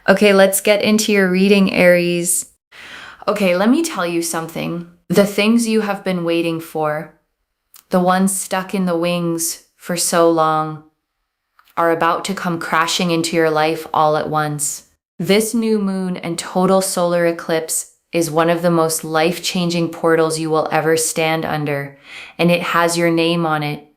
Okay, let's get into your reading, Aries. Okay, let me tell you something. The things you have been waiting for, the ones stuck in the wings for so long, are about to come crashing into your life all at once. This new moon and total solar eclipse is one of the most life-changing portals you will ever stand under, and it has your name on it.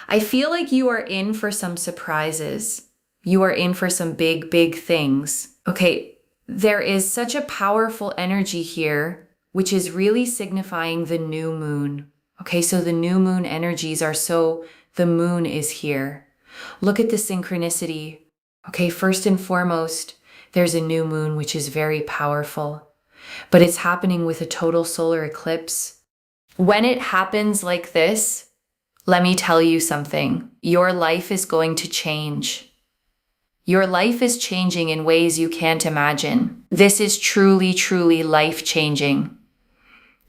I feel like you are in for some surprises. You are in for some big, big things. Okay, there is such a powerful energy here, which is really signifying the new moon. Okay, so the new moon energies are the moon is here. Look at the synchronicity. Okay, first and foremost, there's a new moon, which is very powerful, but it's happening with a total solar eclipse. When it happens like this, let me tell you something. Your life is going to change. Your life is changing in ways you can't imagine. This is truly, truly life-changing.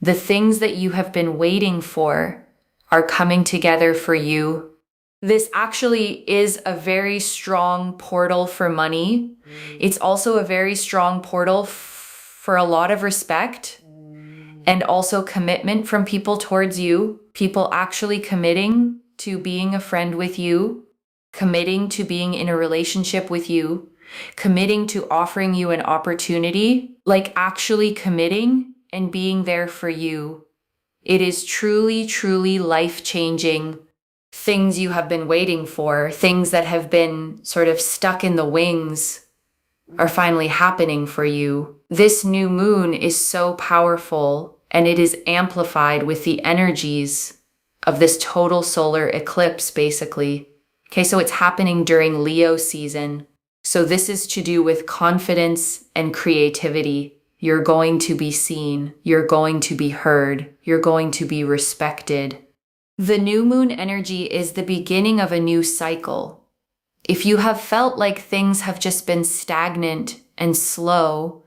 The things that you have been waiting for are coming together for you. This actually is a very strong portal for money. It's also a very strong portal for a lot of respect and also commitment from people towards you. People actually committing to being a friend with you, committing to being in a relationship with you, committing to offering you an opportunity, like actually committing and being there for you. It is truly, truly life-changing. Things you have been waiting for, things that have been sort of stuck in the wings, are finally happening for you. This new moon is so powerful, and it is amplified with the energies of this total solar eclipse, basically. Okay, so it's happening during Leo season. So this is to do with confidence and creativity. You're going to be seen. You're going to be heard. You're going to be respected. The new moon energy is the beginning of a new cycle. If you have felt like things have just been stagnant and slow,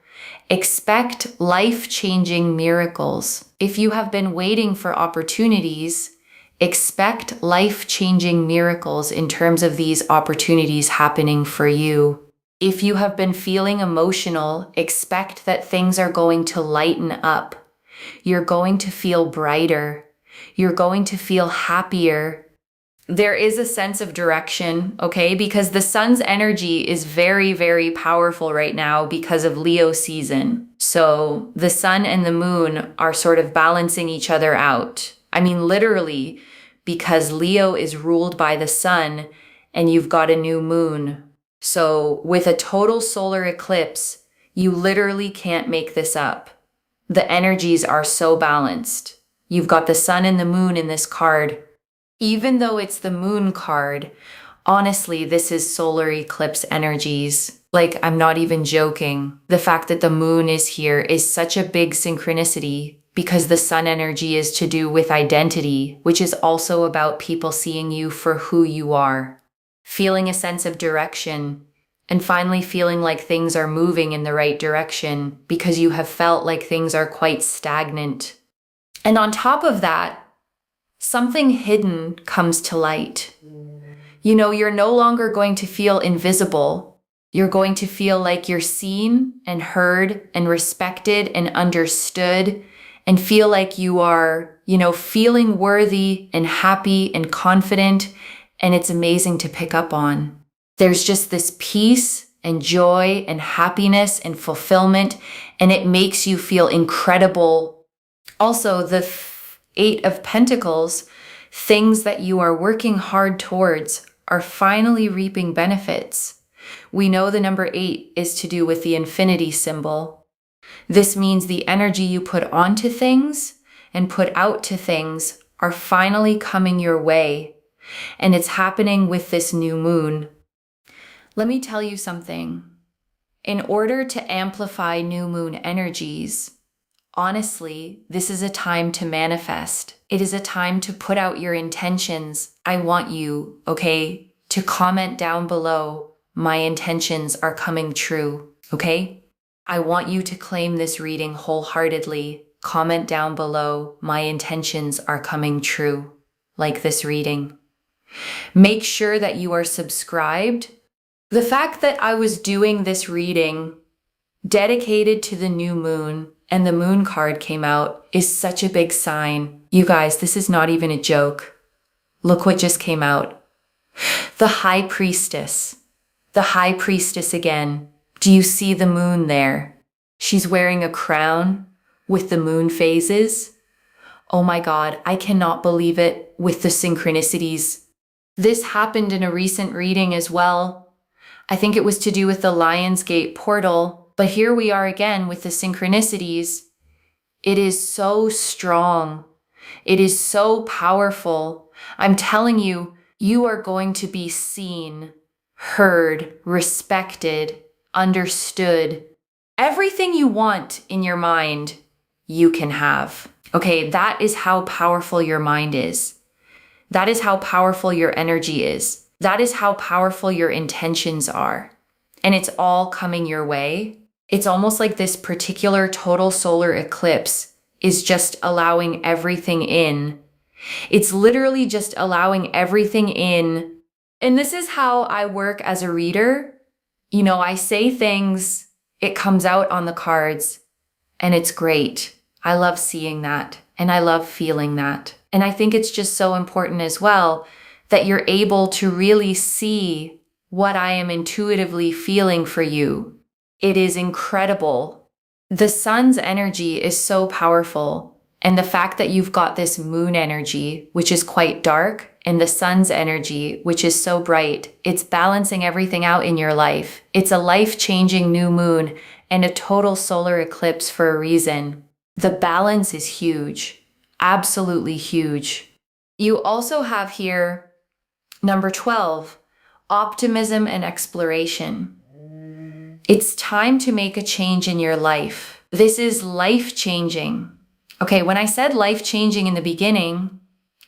expect life-changing miracles. If you have been waiting for opportunities, expect life-changing miracles in terms of these opportunities happening for you. If you have been feeling emotional, expect that things are going to lighten up. You're going to feel brighter. You're going to feel happier. There is a sense of direction, okay? Because the sun's energy is very, very powerful right now because of Leo season. So the sun and the moon are sort of balancing each other out. I mean, literally, because Leo is ruled by the sun and you've got a new moon. So with a total solar eclipse, you literally can't make this up. The energies are so balanced. You've got the sun and the moon in this card. Even though it's the moon card, honestly, this is solar eclipse energies. Like, I'm not even joking. The fact that the moon is here is such a big synchronicity because the sun energy is to do with identity, which is also about people seeing you for who you are, feeling a sense of direction, and finally feeling like things are moving in the right direction because you have felt like things are quite stagnant. And on top of that, something hidden comes to light. You know, you're no longer going to feel invisible. You're going to feel like you're seen and heard and respected and understood and feel like you are, feeling worthy and happy and confident. And it's amazing to pick up on. There's just this peace and joy and happiness and fulfillment, and it makes you feel incredible. Also, the Eight of Pentacles, things that you are working hard towards are finally reaping benefits. We know the number 8 is to do with the infinity symbol. This means the energy you put onto things and put out to things are finally coming your way. And it's happening with this new moon. Let me tell you something. In order to amplify new moon energies, honestly, this is a time to manifest. It is a time to put out your intentions. I want you, okay, to comment down below, my intentions are coming true, okay? I want you to claim this reading wholeheartedly. Comment down below, my intentions are coming true, like this reading. Make sure that you are subscribed. The fact that I was doing this reading dedicated to the new moon and the moon card came out is such a big sign. You guys, this is not even a joke. Look what just came out. The High Priestess. The High Priestess again. Do you see the moon there? She's wearing a crown with the moon phases. Oh my God, I cannot believe it with the synchronicities. This happened in a recent reading as well. I think it was to do with the Lionsgate portal, but here we are again with the synchronicities. It is so strong. It is so powerful. I'm telling you, you are going to be seen, heard, respected, understood. Everything you want in your mind, you can have. Okay, that is how powerful your mind is. That is how powerful your energy is. That is how powerful your intentions are. And it's all coming your way. It's almost like this particular total solar eclipse is just allowing everything in. It's literally just allowing everything in. And this is how I work as a reader. You know, I say things, it comes out on the cards, and it's great. I love seeing that, and I love feeling that. And I think it's just so important as well that you're able to really see what I am intuitively feeling for you. It is incredible. The sun's energy is so powerful. And the fact that you've got this moon energy, which is quite dark, and the sun's energy, which is so bright, it's balancing everything out in your life. It's a life-changing new moon and a total solar eclipse for a reason. The balance is huge, absolutely huge. You also have here number 12, optimism and exploration. It's time to make a change in your life. This is life-changing. Okay, when I said life-changing in the beginning,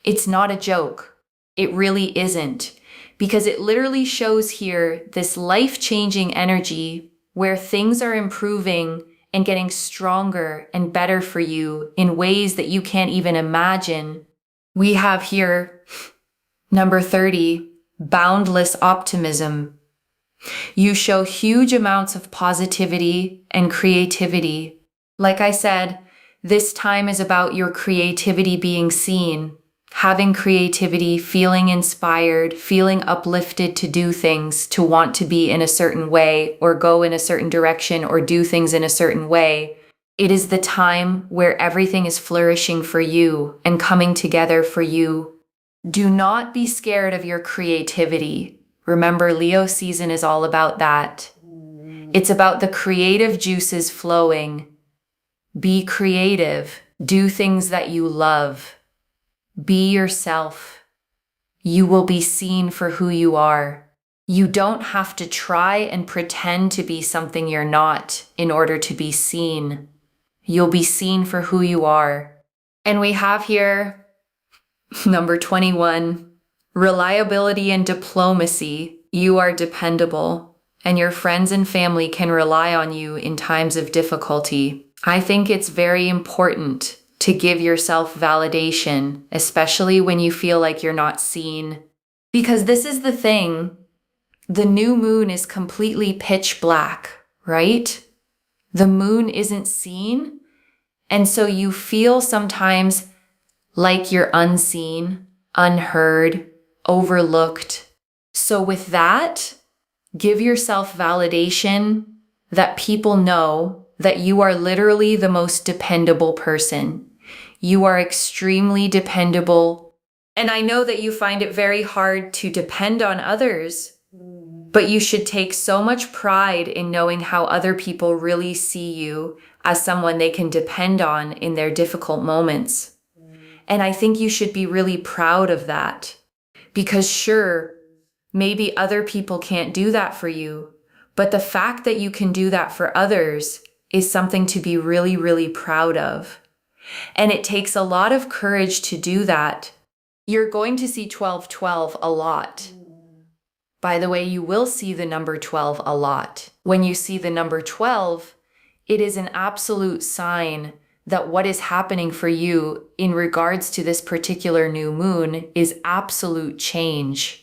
it's not a joke. It really isn't, because it literally shows here this life-changing energy where things are improving and getting stronger and better for you in ways that you can't even imagine. We have here number 30, boundless optimism. You show huge amounts of positivity and creativity. Like I said, this time is about your creativity being seen, having creativity, feeling inspired, feeling uplifted to do things, to want to be in a certain way or go in a certain direction or do things in a certain way. It is the time where everything is flourishing for you and coming together for you. Do not be scared of your creativity. Remember, Leo season is all about that. It's about the creative juices flowing. Be creative. Do things that you love. Be yourself. You will be seen for who you are. You don't have to try and pretend to be something you're not in order to be seen. You'll be seen for who you are. And we have here number 21, reliability and diplomacy. You are dependable, and your friends and family can rely on you in times of difficulty. I think it's very important to give yourself validation, especially when you feel like you're not seen. Because this is the thing, the new moon is completely pitch black, right? The moon isn't seen, and so you feel sometimes like you're unseen, unheard, overlooked. So with that, give yourself validation that people know that you are literally the most dependable person. You are extremely dependable. And I know that you find it very hard to depend on others, but you should take so much pride in knowing how other people really see you as someone they can depend on in their difficult moments. And I think you should be really proud of that. Because sure, maybe other people can't do that for you, but the fact that you can do that for others is something to be really, really proud of. And it takes a lot of courage to do that. You're going to see 1212 a lot. By the way, you will see the number 12 a lot. When you see the number 12, it is an absolute sign that what is happening for you in regards to this particular new moon is absolute change.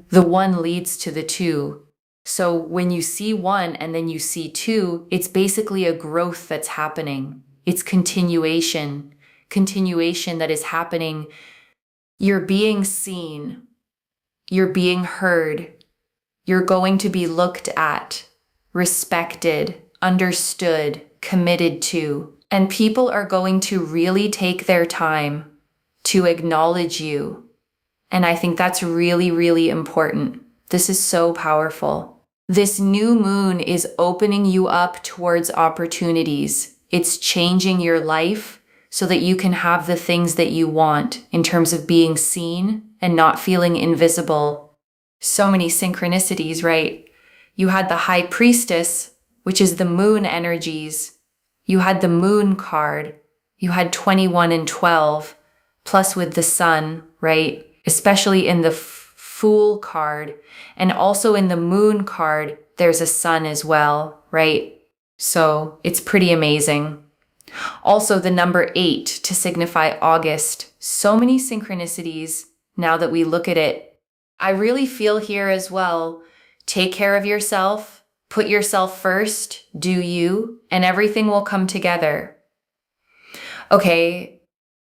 The one leads to the two. So when you see one and then you see two, it's basically a growth that's happening. It's continuation that is happening. You're being seen. You're being heard. You're going to be looked at, respected, understood, committed to. And people are going to really take their time to acknowledge you. And I think that's really, really important. This is so powerful. This new moon is opening you up towards opportunities. It's changing your life so that you can have the things that you want in terms of being seen and not feeling invisible. So many synchronicities, right? You had the High Priestess, which is the moon energies. You had the moon card. You had 21 and 12, plus with the sun, right? Especially in the Fool card, and also in the moon card, there's a sun as well, right? So it's pretty amazing. Also the number 8 to signify August. So many synchronicities now that we look at it. I really feel here as well, take care of yourself, put yourself first, do you, and everything will come together. Okay.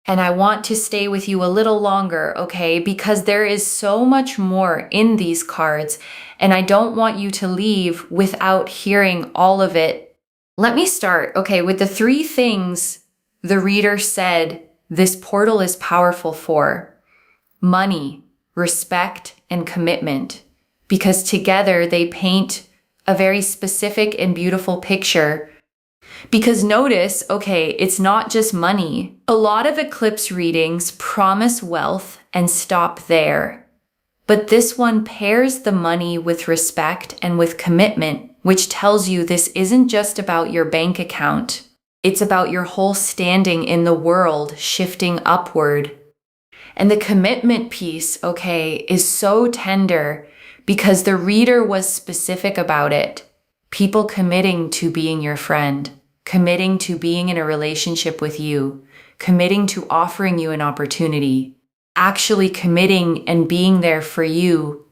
And I want to stay with you a little longer, okay? Because there is so much more in these cards, and I don't want you to leave without hearing all of it. Let me start, okay, with the 3 things the reader said this portal is powerful for. Money, respect, and commitment. Because together they paint a very specific and beautiful picture. Because notice, okay, it's not just money. A lot of eclipse readings promise wealth and stop there. But this one pairs the money with respect and with commitment, which tells you this isn't just about your bank account. It's about your whole standing in the world shifting upward. And the commitment piece, okay, is so tender because the reader was specific about it. People committing to being your friend. Committing to being in a relationship with you, committing to offering you an opportunity, actually committing and being there for you.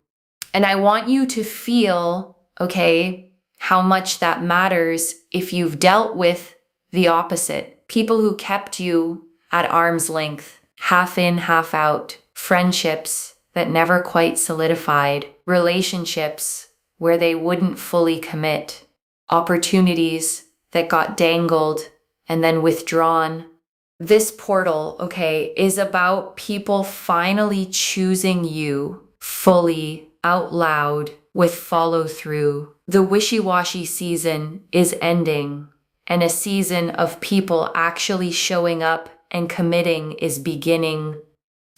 And I want you to feel, okay, how much that matters if you've dealt with the opposite. People who kept you at arm's length, half in, half out, friendships that never quite solidified, relationships where they wouldn't fully commit, opportunities that got dangled and then withdrawn. This portal, okay, is about people finally choosing you fully, out loud, with follow through. The wishy-washy season is ending, and a season of people actually showing up and committing is beginning.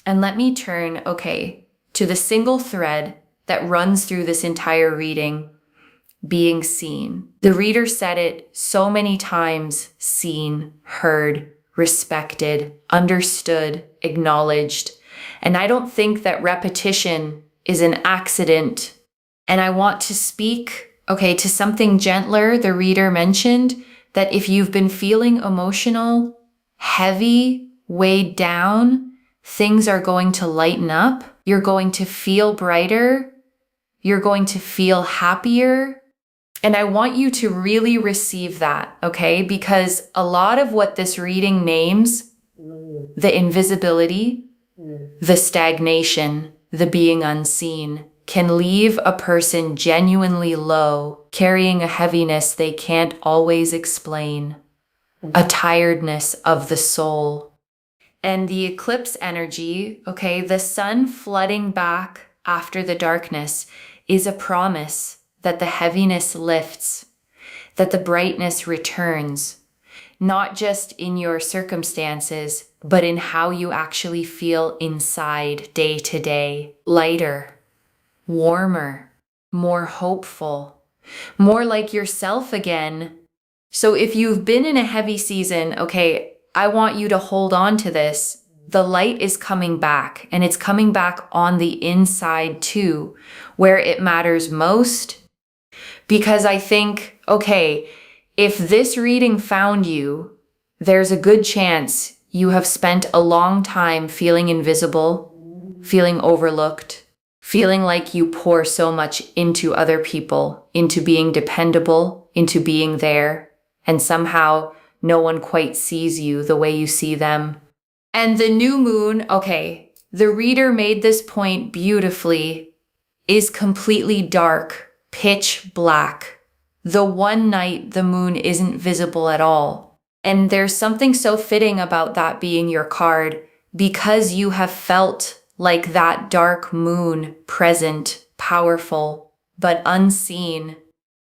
And let me turn, okay, to the single thread that runs through this entire reading. Being seen. The reader said it so many times, seen, heard, respected, understood, acknowledged. And I don't think that repetition is an accident. And I want to speak, okay, to something gentler. The reader mentioned that if you've been feeling emotional, heavy, weighed down, things are going to lighten up. You're going to feel brighter. You're going to feel happier. And I want you to really receive that, okay? Because a lot of what this reading names, the invisibility, the stagnation, the being unseen, can leave a person genuinely low, carrying a heaviness they can't always explain, a tiredness of the soul. And the eclipse energy, okay, the sun flooding back after the darkness is a promise that the heaviness lifts, that the brightness returns, not just in your circumstances, but in how you actually feel inside day to day. Lighter, warmer, more hopeful, more like yourself again. So if you've been in a heavy season, okay, I want you to hold on to this. The light is coming back, and it's coming back on the inside too, where it matters most. Because I think, okay, if this reading found you, there's a good chance you have spent a long time feeling invisible, feeling overlooked, feeling like you pour so much into other people, into being dependable, into being there, and somehow no one quite sees you the way you see them. And the new moon, okay, the reader made this point beautifully, is completely dark, pitch black. The one night the moon isn't visible at all. And there's something so fitting about that being your card, because you have felt like that dark moon, present, powerful, but unseen.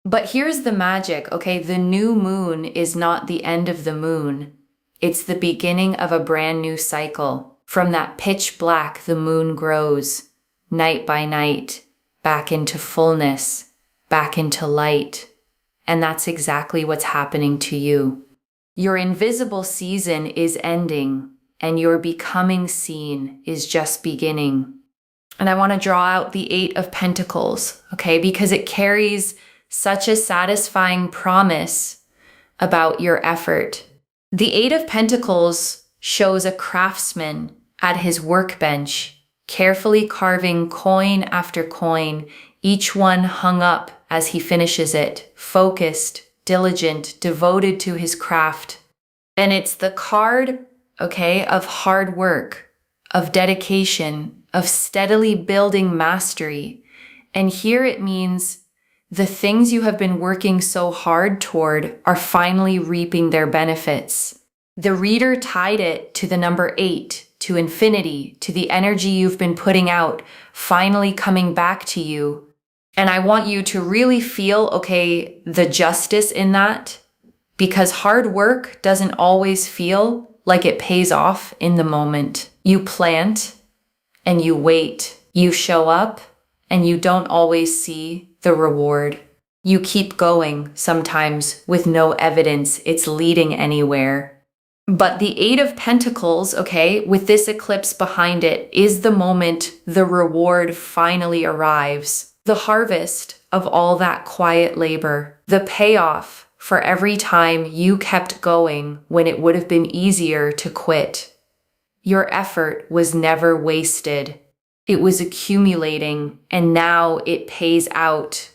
But here's the magic, okay? The new moon is not the end of the moon. It's the beginning of a brand new cycle. From that pitch black, the moon grows, night by night, back into fullness, back into light. And that's exactly what's happening to you. Your invisible season is ending, and your becoming seen is just beginning. And I want to draw out the 8 of Pentacles, okay? Because it carries such a satisfying promise about your effort. The 8 of Pentacles shows a craftsman at his workbench, carefully carving coin after coin, each one hung up as he finishes it, focused, diligent, devoted to his craft. And it's the card, okay, of hard work, of dedication, of steadily building mastery. And here it means the things you have been working so hard toward are finally reaping their benefits. The reader tied it to the number 8, to infinity, to the energy you've been putting out, finally coming back to you. And I want you to really feel, okay, the justice in that, because hard work doesn't always feel like it pays off in the moment. You plant and you wait. You show up and you don't always see the reward. You keep going, sometimes with no evidence it's leading anywhere. But the 8 of Pentacles, okay, with this eclipse behind it, is the moment the reward finally arrives. The harvest of all that quiet labor, the payoff for every time you kept going when it would have been easier to quit. Your effort was never wasted. It was accumulating, and now it pays out.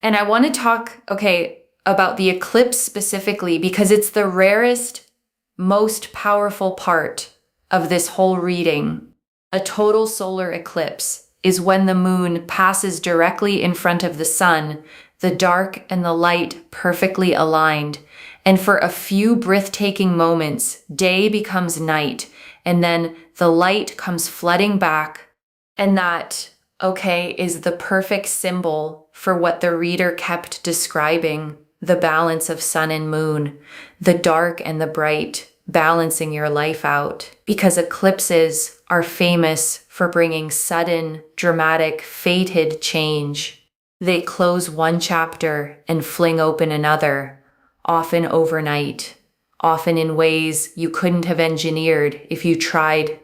And I want to talk, okay, about the eclipse specifically because it's the rarest, most powerful part of this whole reading. A total solar eclipse is when the moon passes directly in front of the sun, the dark and the light perfectly aligned. And for a few breathtaking moments, day becomes night, and then the light comes flooding back. And that, okay, is the perfect symbol for what the reader kept describing, the balance of sun and moon, the dark and the bright, balancing your life out. Because eclipses are famous for bringing sudden, dramatic, fated change. They close one chapter and fling open another, often overnight, often in ways you couldn't have engineered if you tried.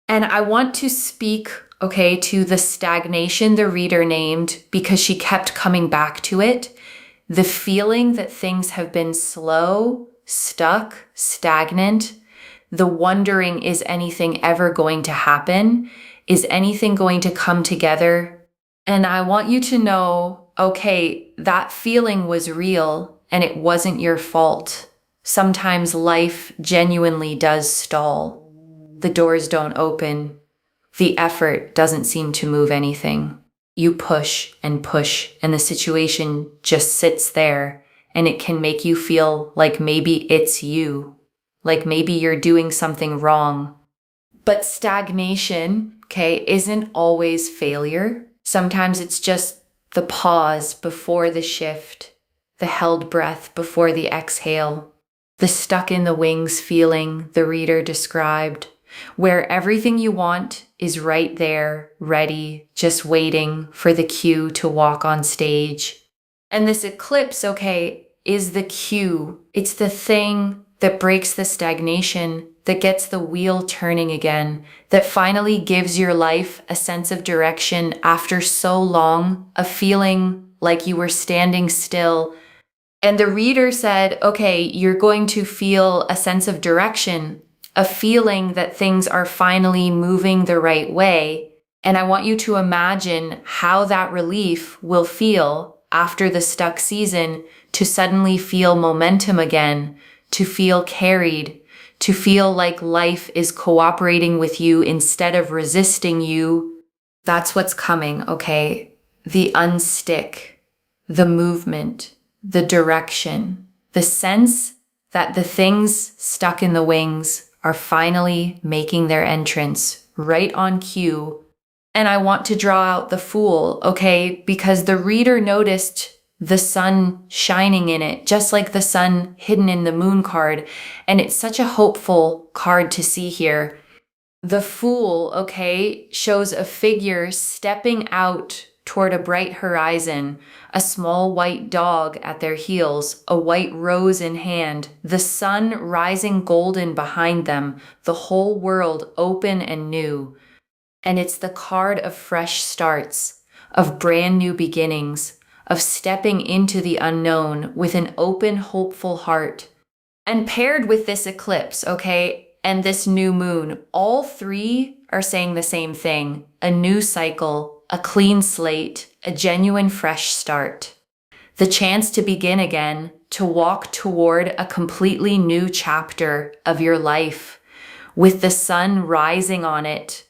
And I want to speak, okay, to the stagnation the reader named because she kept coming back to it. The feeling that things have been slow, stuck, stagnant. The wondering, is anything ever going to happen? Is anything going to come together? And I want you to know, okay, that feeling was real and it wasn't your fault. Sometimes life genuinely does stall. The doors don't open. The effort doesn't seem to move anything. You push, and the situation just sits there, and it can make you feel like maybe it's you, like maybe you're doing something wrong. But stagnation, okay, isn't always failure. Sometimes it's just the pause before the shift, the held breath before the exhale, the stuck in the wings feeling the reader described, where everything you want is right there, ready, just waiting for the cue to walk on stage. And this eclipse, okay, is the cue. It's the thing that breaks the stagnation, that gets the wheel turning again, that finally gives your life a sense of direction after so long of feeling like you were standing still. And the reader said, okay, you're going to feel a sense of direction, a feeling that things are finally moving the right way. And I want you to imagine how that relief will feel after the stuck season, to suddenly feel momentum again, to feel carried, to feel like life is cooperating with you instead of resisting you. That's what's coming, okay? The unstick, the movement, the direction, the sense that the things stuck in the wings are finally making their entrance right on cue. And I want to draw out the Fool, okay? Because the reader noticed the sun shining in it, just like the sun hidden in the moon card. And it's such a hopeful card to see here. The Fool, okay, shows a figure stepping out toward a bright horizon, a small white dog at their heels, a white rose in hand, the sun rising golden behind them, the whole world open and new. And it's the card of fresh starts, of brand new beginnings, of stepping into the unknown with an open, hopeful heart. And paired with this eclipse, okay, and this new moon, all three are saying the same thing: a new cycle, a clean slate, a genuine fresh start. The chance to begin again, to walk toward a completely new chapter of your life with the sun rising on it.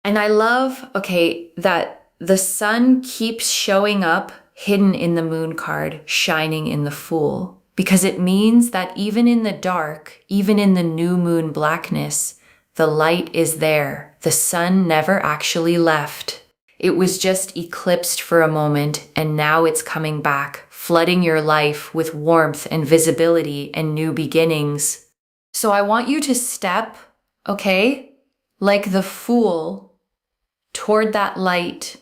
And I love, okay, that the sun keeps showing up hidden in the moon card, shining in the Fool, because it means that even in the dark, even in the new moon blackness, the light is there. The sun never actually left. It was just eclipsed for a moment, and now it's coming back, flooding your life with warmth and visibility and new beginnings. So I want you to step, okay, like the Fool, toward that light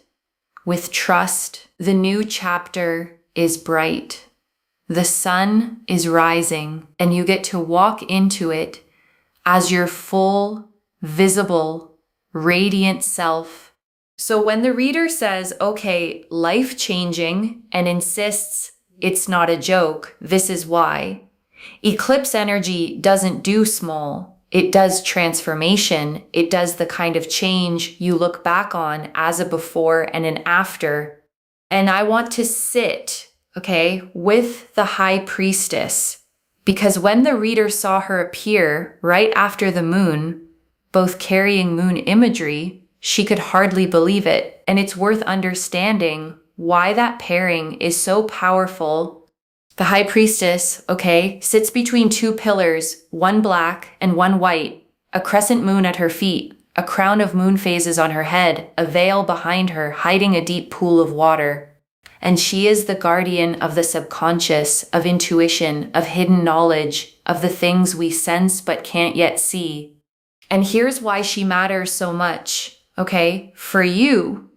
with trust. The new chapter is bright. The sun is rising, and you get to walk into it as your full, visible, radiant self. So when the reader says, okay, life-changing, and insists it's not a joke, this is why. Eclipse energy doesn't do small. It does transformation. It does the kind of change you look back on as a before and an after. And I want to sit, okay, with the High Priestess, because when the reader saw her appear right after the moon, both carrying moon imagery, she could hardly believe it. And it's worth understanding why that pairing is so powerful. The High Priestess, okay, sits between two pillars, one black and one white, a crescent moon at her feet, a crown of moon phases on her head, a veil behind her hiding a deep pool of water. And she is the guardian of the subconscious, of intuition, of hidden knowledge, of the things we sense but can't yet see. And here's why she matters so much, okay, for you.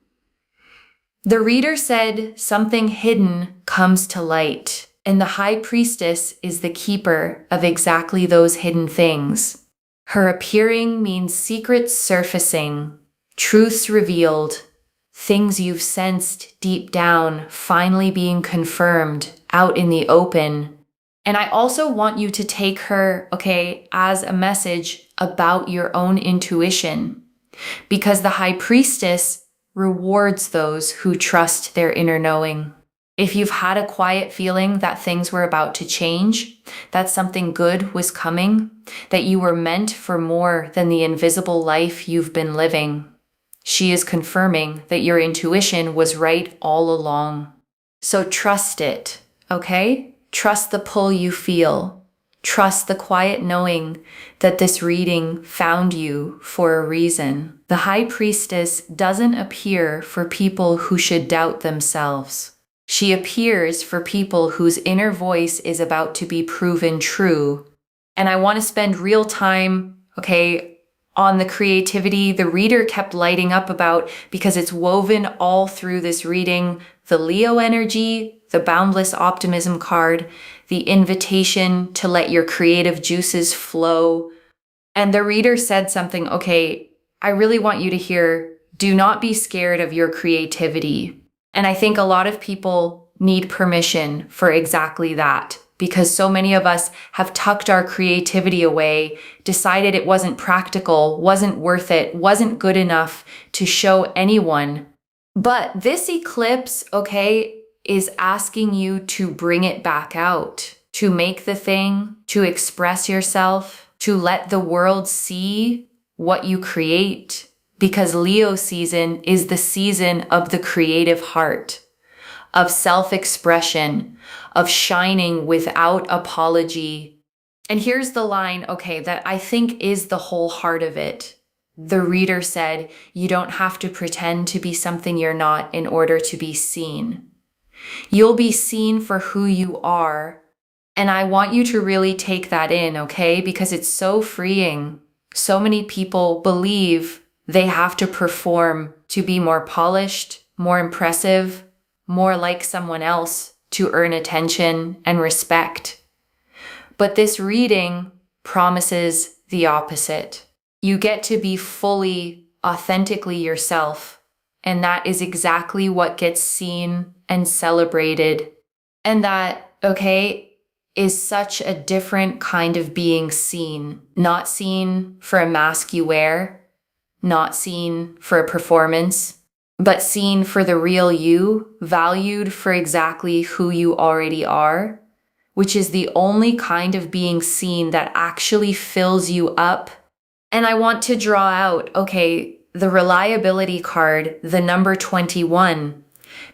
The reader said something hidden comes to light. And the High Priestess is the keeper of exactly those hidden things. Her appearing means secrets surfacing, truths revealed, things you've sensed deep down finally being confirmed out in the open. And I also want you to take her, okay, as a message about your own intuition, because the High Priestess rewards those who trust their inner knowing. If you've had a quiet feeling that things were about to change, that something good was coming, that you were meant for more than the invisible life you've been living, she is confirming that your intuition was right all along. So trust it, okay? Trust the pull you feel. Trust the quiet knowing that this reading found you for a reason. The High Priestess doesn't appear for people who should doubt themselves. She appears for people whose inner voice is about to be proven true. And I want to spend real time, okay, on the creativity the reader kept lighting up about, because it's woven all through this reading. The Leo energy, the boundless optimism card, the invitation to let your creative juices flow. And the reader said something, okay, I really want you to hear, do not be scared of your creativity. And I think a lot of people need permission for exactly that, because so many of us have tucked our creativity away, decided it wasn't practical, wasn't worth it, wasn't good enough to show anyone. But this eclipse, okay, is asking you to bring it back out, to make the thing, to express yourself, to let the world see what you create, because Leo season is the season of the creative heart, of self-expression, of shining without apology. And here's the line, okay, that I think is the whole heart of it. The reader said, you don't have to pretend to be something you're not in order to be seen. You'll be seen for who you are. And I want you to really take that in, okay? Because it's so freeing. So many people believe they have to perform to be more polished, more impressive, more like someone else to earn attention and respect. But this reading promises the opposite. You get to be fully, authentically yourself. And that is exactly what gets seen and celebrated. And that, okay, is such a different kind of being seen. Not seen for a mask you wear, not seen for a performance, but seen for the real you, valued for exactly who you already are, which is the only kind of being seen that actually fills you up. And I want to draw out, okay, the reliability card, the number 21,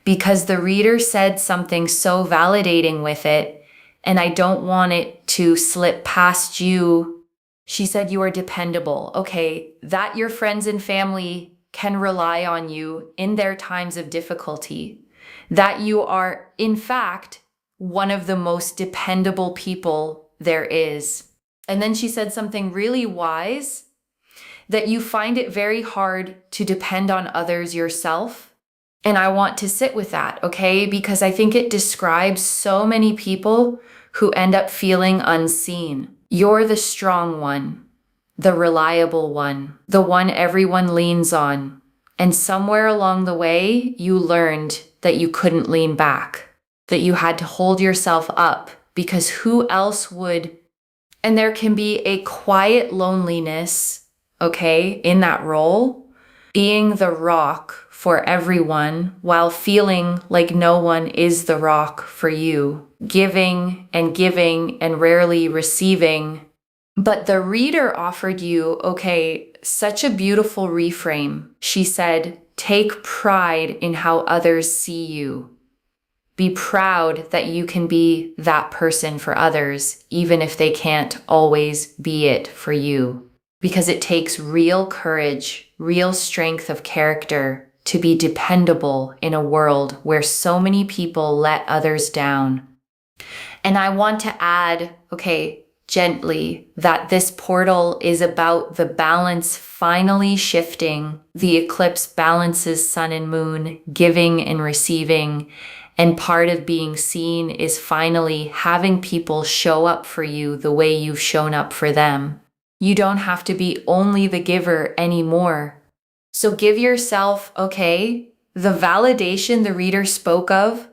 because the reader said something so validating with it, and I don't want it to slip past you. She said you are dependable. Okay, that your friends and family can rely on you in their times of difficulty. That you are, in fact, one of the most dependable people there is. And then she said something really wise, that you find it very hard to depend on others yourself. And I want to sit with that, okay? Because I think it describes so many people who end up feeling unseen. You're the strong one, the reliable one, the one everyone leans on. And somewhere along the way, you learned that you couldn't lean back, that you had to hold yourself up, because who else would? And there can be a quiet loneliness, okay, in that role, being the rock for everyone while feeling like no one is the rock for you, giving and rarely receiving. But the reader offered you, okay, such a beautiful reframe. She said, take pride in how others see you. Be proud that you can be that person for others, even if they can't always be it for you. Because it takes real courage, real strength of character to be dependable in a world where so many people let others down. And I want to add, okay, gently, that this portal is about the balance finally shifting. The eclipse balances sun and moon, giving and receiving. And part of being seen is finally having people show up for you the way you've shown up for them. You don't have to be only the giver anymore. So give yourself, okay, the validation the reader spoke of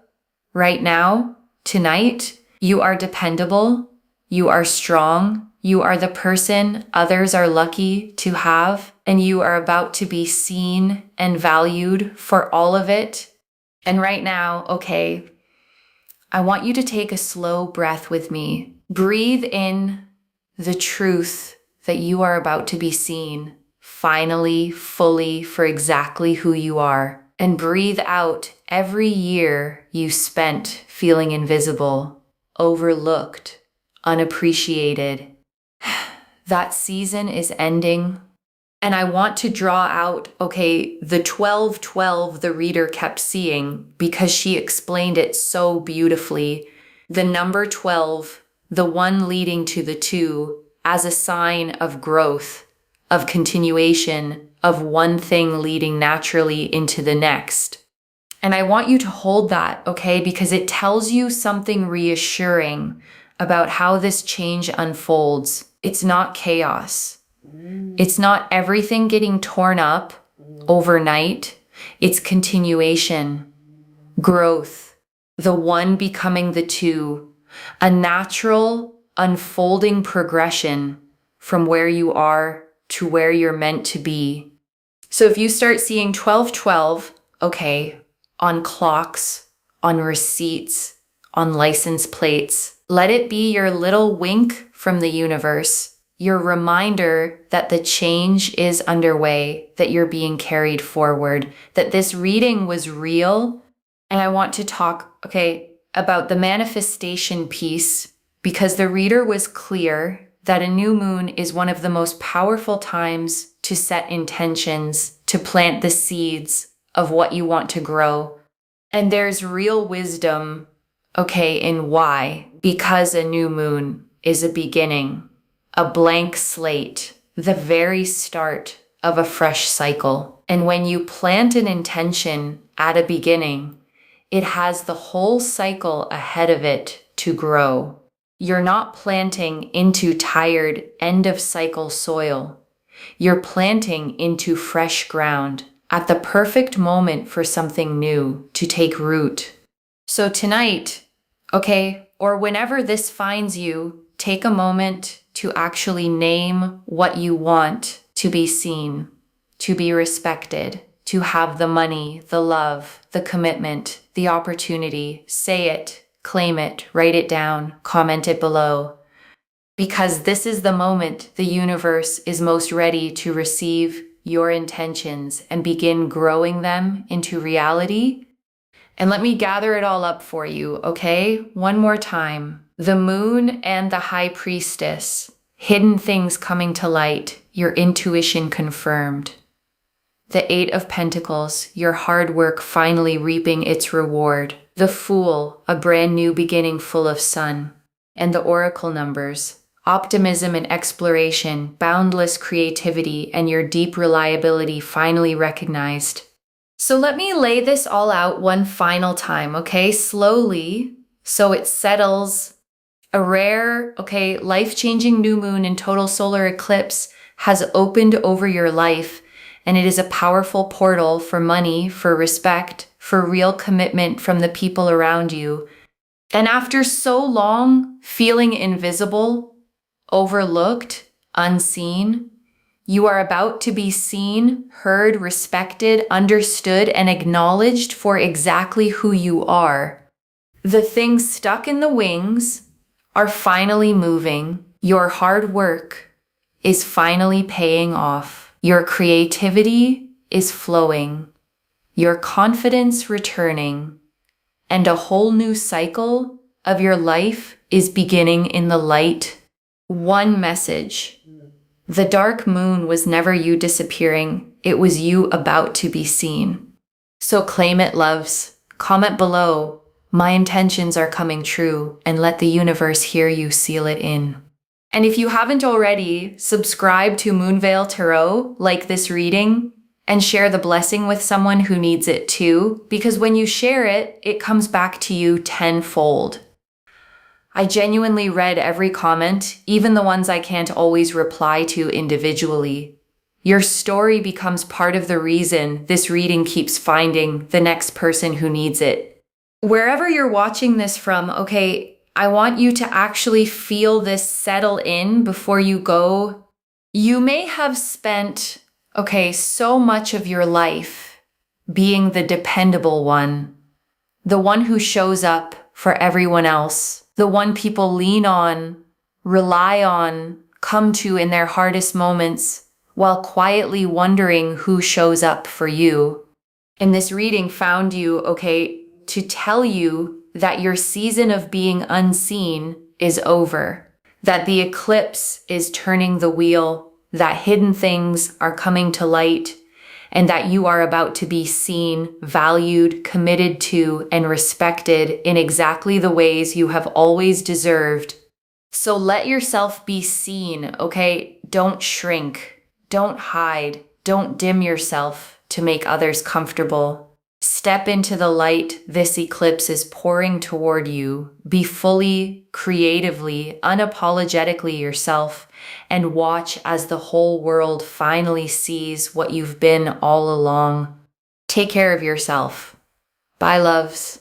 right now, tonight. You are dependable. You are strong. You are the person others are lucky to have, and you are about to be seen and valued for all of it. And right now, okay, I want you to take a slow breath with me. Breathe in the truth that you are about to be seen, finally, fully, for exactly who you are. And breathe out every year you spent feeling invisible, overlooked, unappreciated. That season is ending. And I want to draw out, okay, the 12-12 the reader kept seeing, because she explained it so beautifully. The number 12, the one leading to the 2, as a sign of growth, of continuation, of one thing leading naturally into the next. And I want you to hold that, okay, because it tells you something reassuring about how this change unfolds. It's not chaos. It's not everything getting torn up overnight. It's continuation, growth, the one becoming the 2, a natural unfolding progression from where you are to where you're meant to be. So if you start seeing 1212, okay, on clocks, on receipts, on license plates, let it be your little wink from the universe, your reminder that the change is underway, that you're being carried forward, that this reading was real. And I want to talk, okay, about the manifestation piece, because the reader was clear that a new moon is one of the most powerful times to set intentions, to plant the seeds of what you want to grow. And there's real wisdom, okay, in why. Because a new moon is a beginning, a blank slate, the very start of a fresh cycle. And when you plant an intention at a beginning, it has the whole cycle ahead of it to grow. You're not planting into tired end-of-cycle soil. You're planting into fresh ground at the perfect moment for something new to take root. So tonight, okay, or whenever this finds you, take a moment to actually name what you want to be seen, to be respected, to have the money, the love, the commitment, the opportunity. Say it, claim it, write it down, comment it below. Because this is the moment the universe is most ready to receive your intentions and begin growing them into reality. And let me gather it all up for you, okay? One more time. The moon and the high priestess, hidden things coming to light, your intuition confirmed. The Eight of Pentacles, your hard work finally reaping its reward. The Fool, a brand new beginning full of sun. And the Oracle numbers, optimism and exploration, boundless creativity, and your deep reliability finally recognized. So let me lay this all out one final time, okay? Slowly, so it settles. A rare, okay, life-changing new moon in total solar eclipse has opened over your life, and it is a powerful portal for money, for respect, for real commitment from the people around you. And after so long feeling invisible, overlooked, unseen, you are about to be seen, heard, respected, understood, and acknowledged for exactly who you are. The things stuck in the wings are finally moving. Your hard work is finally paying off. Your creativity is flowing. Your confidence returning. And a whole new cycle of your life is beginning in the light. One message. The dark moon was never you disappearing. It was you about to be seen. So claim it, loves. Comment below. My intentions are coming true, and let the universe hear you seal it in. And if you haven't already, subscribe to Moonveil Tarot, like this reading, and share the blessing with someone who needs it too, because when you share it, it comes back to you tenfold. I genuinely read every comment, even the ones I can't always reply to individually. Your story becomes part of the reason this reading keeps finding the next person who needs it. Wherever you're watching this from, okay, I want you to actually feel this settle in before you go. You may have spent, okay, so much of your life being the dependable one, the one who shows up for everyone else, the one people lean on, rely on, come to in their hardest moments, while quietly wondering who shows up for you. And this reading found you, okay, to tell you that your season of being unseen is over, that the eclipse is turning the wheel, that hidden things are coming to light, and that you are about to be seen, valued, committed to, and respected in exactly the ways you have always deserved. So let yourself be seen, okay? Don't shrink, don't hide, don't dim yourself to make others comfortable. Step into the light this eclipse is pouring toward you. Be fully, creatively, unapologetically yourself, and watch as the whole world finally sees what you've been all along. Take care of yourself. Bye, loves.